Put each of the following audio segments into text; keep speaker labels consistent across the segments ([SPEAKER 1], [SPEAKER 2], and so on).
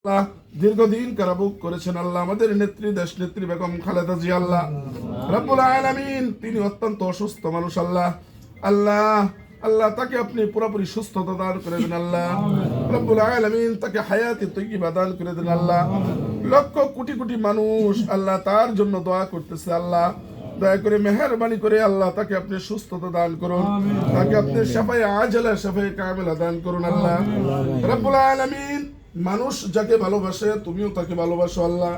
[SPEAKER 1] আল্লাহ দীর্ঘদিন কারাভোগ করেছেন আল্লাহ আমাদের নেত্রী দেশ নেত্রী বেগম খালেদা জিয়া আল্লাহ রব্বুল আলামিন তিনি অত্যন্ত অসুস্থ মানুষ আল্লাহ আল্লাহ আল্লাহ তাকে আপনি পুরোপুরি সুস্থতা দান করে দেন আল্লাহ রব্বুল আলামিন তাকে হায়াতে তৈয়বা দান করে দেন আল্লাহ লক্ষ কোটি কোটি মানুষ আল্লাহ তার জন্য দোয়া করতেছে আল্লাহ দয়া করে মেহেরবানি করে আল্লাহ তাকে আপনি সুস্থতা দান করুন তাকে আপনি শাফায়ে আজলা শাফায়ে কামিলা দান করুন আল্লাহ রব্বুল আলামিন মানুষ যাকে ভালোবাসে তুমিও তাকে ভালোবাসো আল্লাহ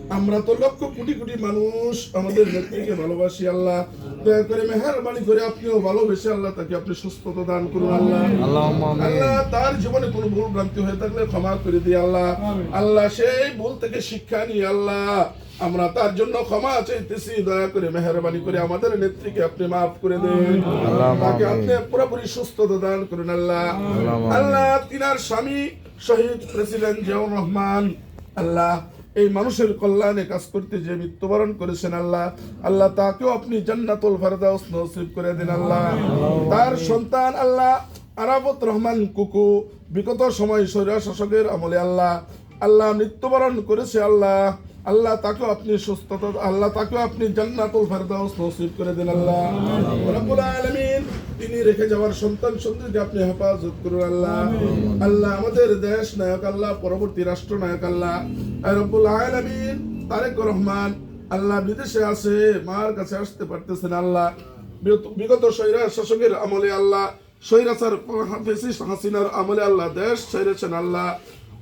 [SPEAKER 1] আমরা তো লক্ষ কোটি কোটি মানুষ আমাদের নেত্রীকে ভালোবাসি আল্লাহ দয়া করে মেহেরবানি করে আপনিও ভালোবেসে আল্লাহ তাকে আপনি সুস্থতা দান করুন আল্লাহ আল্লাহ তার জীবনে কোনো ভুল ভ্রান্তি হয়ে থাকলে ক্ষমা করে দিই আল্লাহ আল্লাহ সেই ভুল থেকে শিক্ষা নিয়ে আল্লাহ আমরা তার জন্য ক্ষমা চাইতেছি দয়া করে মেহেরবানি করে আমাদের নেত্রীকে আপনি মাফ করে দেন তাকে আপনি পুরোপুরি সুস্থতা দান করুন আল্লাহ আল্লাহ তিনার স্বামী শহীদ প্রেসিডেন্ট জিয়াউর রহমান আল্লাহ এই মানুষের কল্যাণে কাজ করতে যে মৃত্যুবরণ করেছেন আল্লাহ আল্লাহ তাকেও আপনি জান্নাতুল ফেরদাউস নসিব করে দেন আল্লাহ তার সন্তান আল্লাহ আরাফত রহমান কুকু বিগত সময় স্বৈরা শাসকের আমলে আল্লাহ আল্লাহ মৃত্যুবরণ করেছে আল্লাহ আল্লাহ তাকেও আপনি সুস্থতা আল্লাহ তাকেও আপনি জান্নাতুল ফেরদাউস নসিব করে দেন আল্লাহ রব্বুল আলামিন তিনি রেখে যাওয়ার সন্তান সন্ততিকে আপনি হেফাজত করুন আল্লাহ আল্লাহ আমাদের দেশ নায়ক আল্লাহ পরবর্তী রাষ্ট্র নায়ক আল্লাহ রব্বুল আলামিন তারেক রহমান আল্লাহ বিদেশে আছে মার কাছে আসতে পারতেছেন আল্লাহ বিগত স্বৈরা শাসকের আমলে আল্লাহ স্বৈরাচার ফ্যাসিস্ট হাসিনার আমলে আল্লাহ দেশ ছেড়েছেন আল্লাহ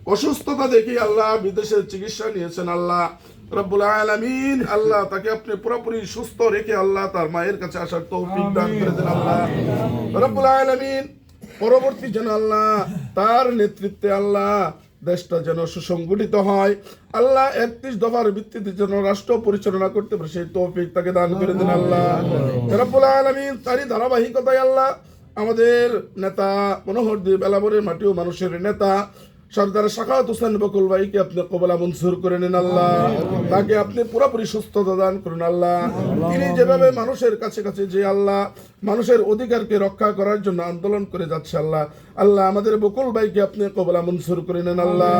[SPEAKER 1] অসুস্থতা দেখি আল্লাহ বিদেশের চিকিৎসা নিয়েছেন আল্লাহ রব্বুল আলামিন আল্লাহ তাকে আপনি পুরোপুরি সুস্থ রেখে আল্লাহ তার মায়ের কাছে আসার তৌফিক দান করে দেন আল্লাহ রব্বুল আলামিন পরবর্তী যেন আল্লাহ তার নেতৃত্বে আল্লাহ দেশটা যেন সুসংগঠিত হয় আল্লাহ 31 দফার ভিত্তিতে যেন রাষ্ট্র পরিচালনা করতে পারে সেই তৌফিক তাকে দান করে দেন আল্লাহ রব্বুল আলামিন তারই ধারাবাহিকতায় আল্লাহ আমাদের নেতা মনোহর দেব এলাবরের মাটি ও মানুষের নেতা সরদার সাখাওয়াত হোসেন বকুল ভাইকে আপনি কবুল মঞ্জুর করে নেন আল্লাহ তাকে আপনি পুরোপুরি সুস্থতা দান করুন আল্লাহ তিনি যেভাবে মানুষের কাছে কাছে যে আল্লাহ মানুষের অধিকারকে রক্ষা করার জন্য আন্দোলন করে যাচ্ছে আল্লাহ আল্লাহ আমাদের বকুল ভাইকে আপনি কবুল মঞ্জুর করে নেন আল্লাহ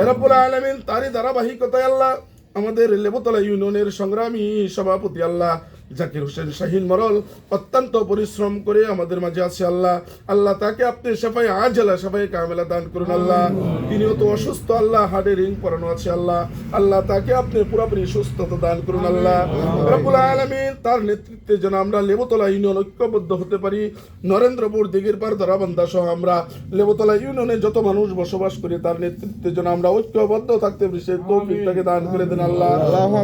[SPEAKER 1] রব্বুল আলামিন তারই ধারাবাহিকতায় আল্লাহ আমাদের লেবুতলা ইউনিয়নের সংগ্রামী সভাপতি আল্লাহ জাকির হোসেন শাহিন মরল অত্যন্ত পরিশ্রম করে আমাদের মাঝে আছে আল্লাহ আল্লাহ তাকে আপনি শাফায়ে আজলা শাফায়ে কামিলা দান করুন আল্লাহ তিনিও তো অসুস্থ আল্লাহ হাড়ে রিং পরানো আছে আল্লাহ আল্লাহ তাকে আপনি পুরোপুরি সুস্থতা দান করুন আল্লাহ রব্বুল আলামিন তার নেতৃত্বে যেন আমরা লেবুতলা ইউনিয়ন ঐক্যবদ্ধ হতে পারি নরেন্দ্রপুর দিঘিরপাড় ধরাবান্ধা সহ আমরা লেবুতলা ইউনিয়নে যত মানুষ বসবাস করি তার নেতৃত্বে যেন আমরা ঐক্যবদ্ধ থাকতে পারি সেই তৌফিক তাকে দান করে দেন আল্লাহ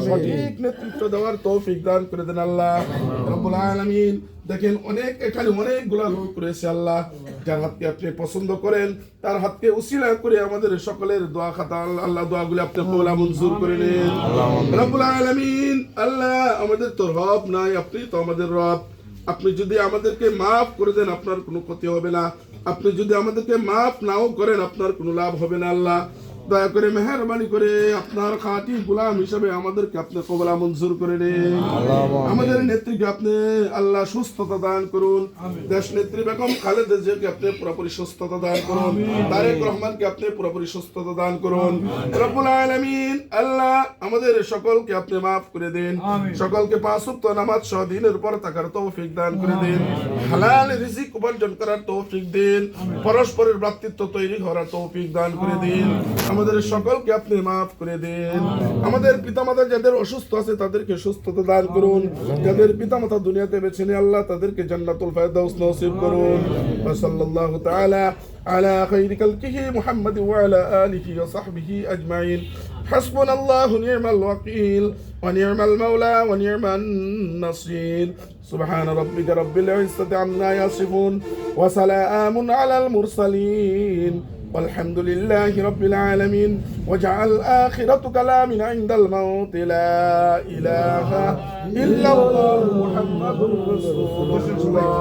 [SPEAKER 1] সঠিক নেতৃত্ব দেওয়ার তৌফিক দান করে দেন আল্লাহ রব্বুল আলামিন দেখেন এখানে অনেকগুলা লোক রয়েছে আল্লাহ যার হাতকে আপনি পছন্দ করেন তার হাতকে উসিলা করে আমাদের সকলের দোয়া খাতা আল্লাহ দোয়াগুলো আপনি কবুল মঞ্জুর করে নেন রব্বুল আলামিন আল্লাহ আমাদের তো রব নাই আপনি তো আমাদের রব আপনি যদি আমাদেরকে মাফ করে দেন আপনার কোনো ক্ষতি হবে না আপনি যদি আমাদেরকে মাফ নাও করেন আপনার কোনো লাভ হবে না আল্লাহ দয়া করে মেহেরবানি করে আপনার খাঁটি গোলাম হিসাবে আমাদেরকে আপনি কবুল মঞ্জুর করে নেন আমাদের নেত্রীকে আপনি আল্লাহ সুস্থতা দান করুন দেশ নেত্রী বেগম খালেদা জিয়াকে আপনি পুরোপুরি সুস্থতা দান করুন তারেক রহমানকে আপনি পুরোপুরি সুস্থতা দান করুন রব্বুল আলামিন আল্লাহ আমাদের সকলকে আপনি মাফ করে দেন সকলকে 5 ওয়াক্ত নামাজ সহ দিনের উপর থাকার তৌফিক দান করে দেন হালাল রিজিক উপার্জন করার তৌফিক দেন পরস্পরের ভ্রাতৃত্ব তৈরি করার তৌফিক দান করে দেন আমাদের সকলকে আপনি মাফ করে দেন আমাদের পিতামাতা যাদের অসুস্থ আছে তাদেরকে সুস্থতা দান করুন যাদের পিতামাতা দুনিয়াতে বেঁচে নেই আল্লাহ তাদেরকে জান্নাতুল ফেরদাউস নসিব করুন সাল্লাল্লাহু তাআলা আলা খায়রি খালকিহি মুহাম্মদ ওয়া আলা আলিহি ওয়া সাহবিহি আজমাইন হাসবুনাল্লাহু নি'মাল ওয়াকিল ওয়া নি'মাল মাওলা ওয়া নি'মান নাসির সুবহান রাব্বিকা রাব্বিল ইজ্জাতি আম্মা ইয়াসিফুন ওয়া সালামুন আলাল মুরসালিন والحمد لله رب العالمين وجعل آخرة كلامنا عند الموت لا إله إلا الله محمد رسول الله